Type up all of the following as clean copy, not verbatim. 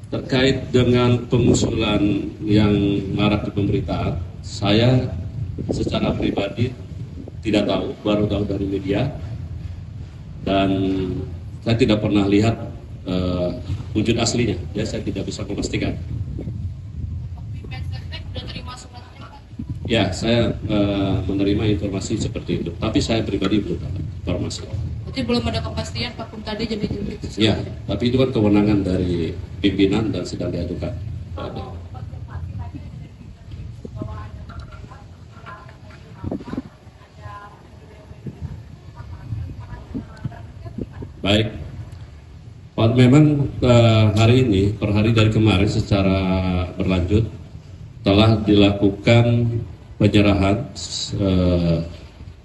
Terkait dengan pengusulan yang marak di pemberitaan, saya secara pribadi tidak tahu, baru tahu dari media, dan saya tidak pernah lihat wujud aslinya, ya saya tidak bisa memastikan. Ya, saya menerima informasi seperti itu, tapi saya pribadi belum dapat informasi. Jadi belum ada kepastian Pak Kumtadi jadi jubir. Ya, tapi itu kan kewenangan dari pimpinan dan sedang diajukan. Baik, Pak, memang hari ini, per hari dari kemarin secara berlanjut telah dilakukan penyerahan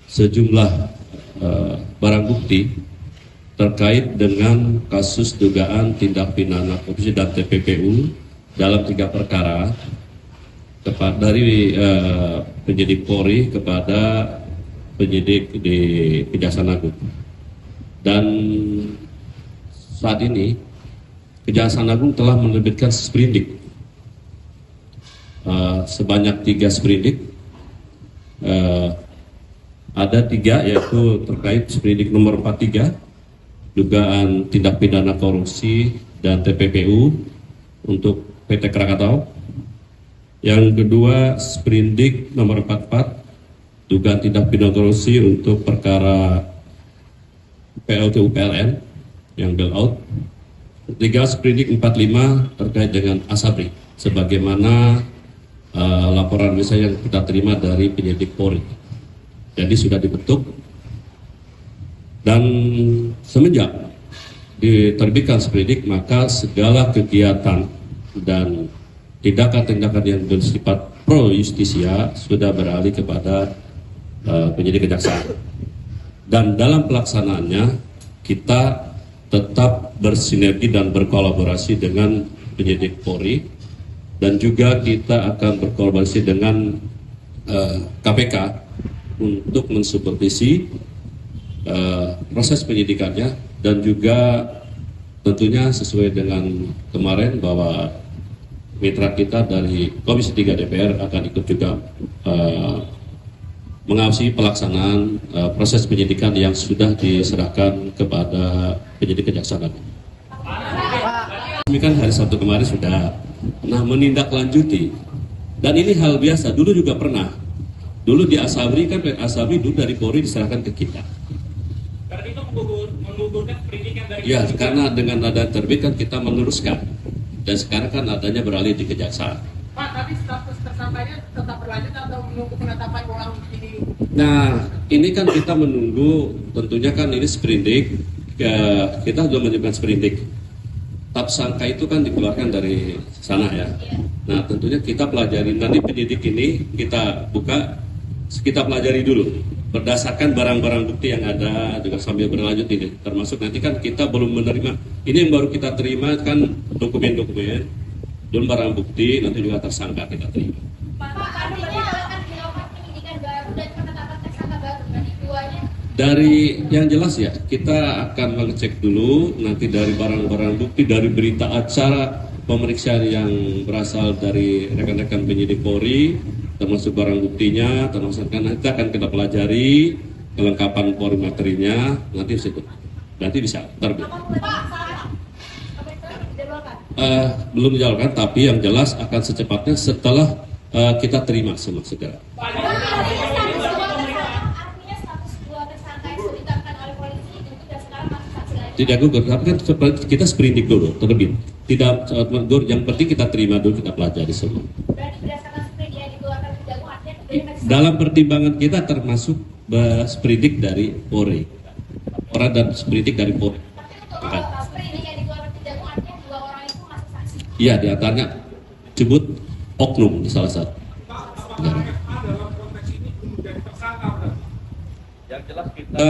sejumlah barang bukti terkait dengan kasus dugaan tindak pidana korupsi dan TPPU dalam 3 perkara dari penyidik Polri kepada penyidik di Kejaksaan Agung. Dan saat ini Kejaksaan Agung telah menerbitkan sprindik sebanyak 3 sprindik. Ada 3, yaitu terkait sprindik nomor 43 dugaan tindak pidana korupsi dan TPPU untuk PT Krakatau. Yang kedua sprindik nomor 44 dugaan tindak pidana korupsi untuk perkara PLTU PLN yang bailout. 3 sprindik 45 terkait dengan Asabri, sebagaimana laporan misalnya yang kita terima dari penyidik Polri. Jadi sudah dibentuk, dan semenjak diterbitkan sprindik maka segala kegiatan dan tindakan-tindakan yang bersifat pro justisia sudah beralih kepada penyidik kejaksaan. Dan dalam pelaksanaannya kita tetap bersinergi dan berkolaborasi dengan penyidik Polri, dan juga kita akan berkolaborasi dengan KPK untuk mensupervisi proses penyidikannya, dan juga tentunya sesuai dengan kemarin bahwa mitra kita dari Komisi 3 DPR akan ikut juga mengawasi pelaksanaan proses penyidikan yang sudah diserahkan kepada penyidik Kejaksaan Agung. Kami kan hari Sabtu kemarin sudah menindaklanjuti, dan ini hal biasa, dulu juga pernah. Dulu di Asabri kan, Asabri dulu dari Polri diserahkan ke kita. Karena itu menggugurkan pendidikan dari... Ya, karena dengan ada terbit kan kita meneruskan. Dan sekarang kan adanya beralih di Kejaksaan. Pak, tapi status tersangkanya tetap berlanjut atau menunggu penetapan ulang ini? Nah, ini kan kita menunggu, tentunya kan ini sprindik, kita sudah menyiapkan sprindik. Tersangka itu kan dikeluarkan dari sana ya. Nah, tentunya kita pelajari, nanti penyidik ini kita buka, kita pelajari dulu berdasarkan barang-barang bukti yang ada, juga sambil berlanjut ini, termasuk nanti kan kita belum menerima, ini yang baru kita terima kan dokumen-dokumen, belum barang bukti, nanti juga tersangka kita terima. Dari yang jelas ya, kita akan mengecek dulu nanti dari barang-barang bukti, dari berita acara pemeriksaan yang berasal dari rekan-rekan penyidik Polri, termasuk barang buktinya, termasuk kan nanti akan kita pelajari kelengkapan Polri materinya, nanti bisa terbit. Belum dijalankan, tapi yang jelas akan secepatnya setelah kita terima semua segera. Tidak gugur, tapi kan kita sprindik dulu, terbit. Tidak gugur, yang penting kita terima dulu, kita pelajari semua. Dalam pertimbangan kita termasuk sprindik dari Polri, peran dan sprindik dari Polri. Iya, di antaranya sebut oknum di salah satu negara. Yang jelas kita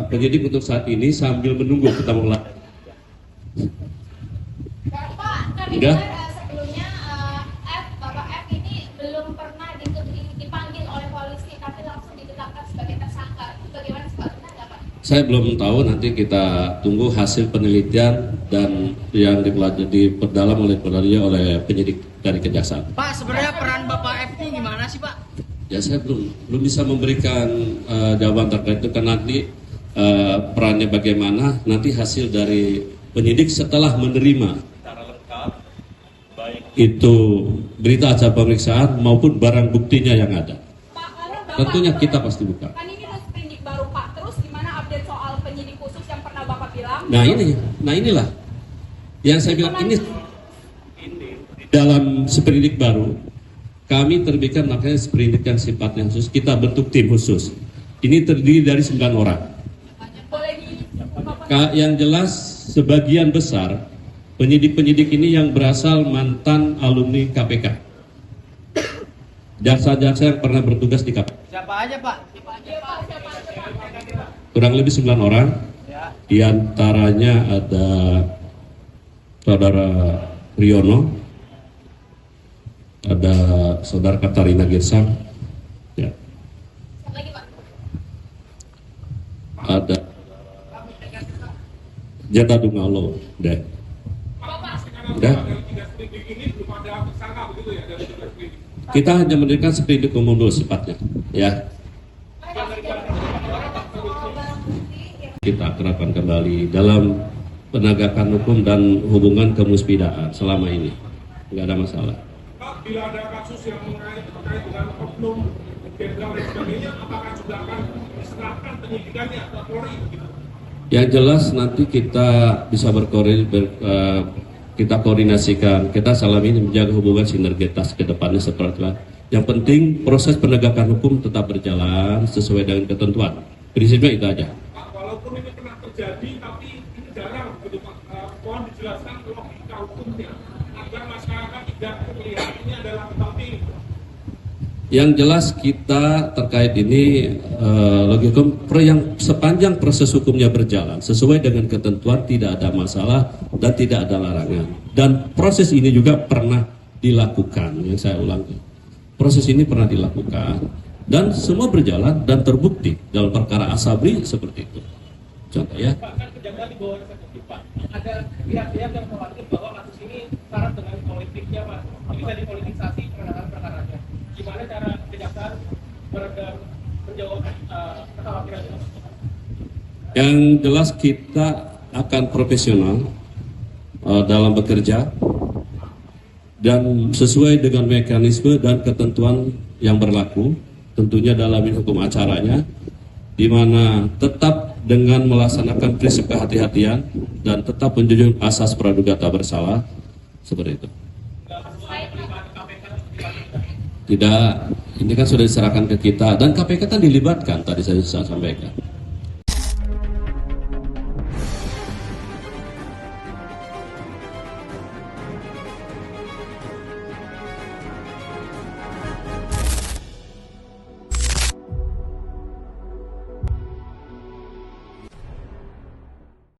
penyidik untuk saat ini sambil menunggu kita mulai. Enggak? Sebelumnya Bapak F ini belum pernah dipanggil oleh polisi, tapi langsung ditetapkan sebagai tersangka. Bagaimana Pak? Saya belum tahu, nanti kita tunggu hasil penelitian dan yang diperdalam oleh penyidik dari Kejaksaan. Pak, sebenarnya peran Bapak F ini gimana sih Pak? Ya saya belum bisa memberikan jawaban terkait itu, karena nanti perannya bagaimana, nanti hasil dari penyidik setelah menerima secara lengkap baik itu berita acara pemeriksaan maupun barang buktinya yang ada. Pak, lalu Bapak, Tentunya kita pasti buka. kan ini sprindik baru Pak, terus gimana update soal penyidik khusus yang pernah Bapak bilang? Nah inilah yang saya bilang, ini dalam sprindik baru kami terbitkan makanya sprindik yang sifatnya khusus, kita bentuk tim khusus. Ini terdiri dari 9 orang. Boleh di Yang jelas sebagian besar penyidik-penyidik ini yang berasal mantan alumni KPK. Jaksa-jaksa yang pernah bertugas di KPK. Siapa aja Pak? Kurang lebih 9 orang. Ya. Di antaranya ada Saudara Riono, ada Saudara Katarina Girsang, ya. lagi Pak. Ada Jata Dungalo, udah. Udah. Kita hanya memberikan sprindik umum dulu sifatnya, ya. Kita kerahkan kembali dalam penegakan hukum dan hubungan kemuspidaan selama ini, nggak ada masalah. Pak, bila ada kasus yang terkait dengan oknum jenderal dan sebagainya, apakah juga akan diserahkan penyidikannya ke Polri? Yang jelas nanti kita bisa kita koordinasikan. Kita selama ini menjaga hubungan sinergitas ke depannya seperti apa. Yang penting proses penegakan hukum tetap berjalan sesuai dengan ketentuan. Prinsipnya itu aja. Pak, walaupun ini pernah terjadi, tapi ini jarang begitu Pak. Mohon dijelaskan logika hukumnya agar masyarakat tidak melihat ini adalah penting. Yang jelas kita terkait ini logika yang sepanjang proses hukumnya berjalan sesuai dengan ketentuan, tidak ada masalah dan tidak ada larangan. Dan proses ini juga pernah dilakukan, yang saya ulangi. Proses ini pernah dilakukan dan semua berjalan dan terbukti dalam perkara Asabri seperti itu. Contoh ya. Pak, kan kejaksaan di bawah eksekutif Pak. Ada pihak-pihak yang khawatir bahwa kasus ini syarat dengan politiknya Pak. Bisa dipolitisasi penanganan perkaranya. Gimana cara kejaksaan menjawab kekhawatiran itu? Yang jelas kita akan profesional dalam bekerja dan sesuai dengan mekanisme dan ketentuan yang berlaku, tentunya dalam hukum acaranya, di mana tetap dengan melaksanakan prinsip kehati-hatian dan tetap menjunjung asas praduga tak bersalah, seperti itu. Tidak, ini kan sudah diserahkan ke kita dan KPK kan dilibatkan, tadi saya sampaikan.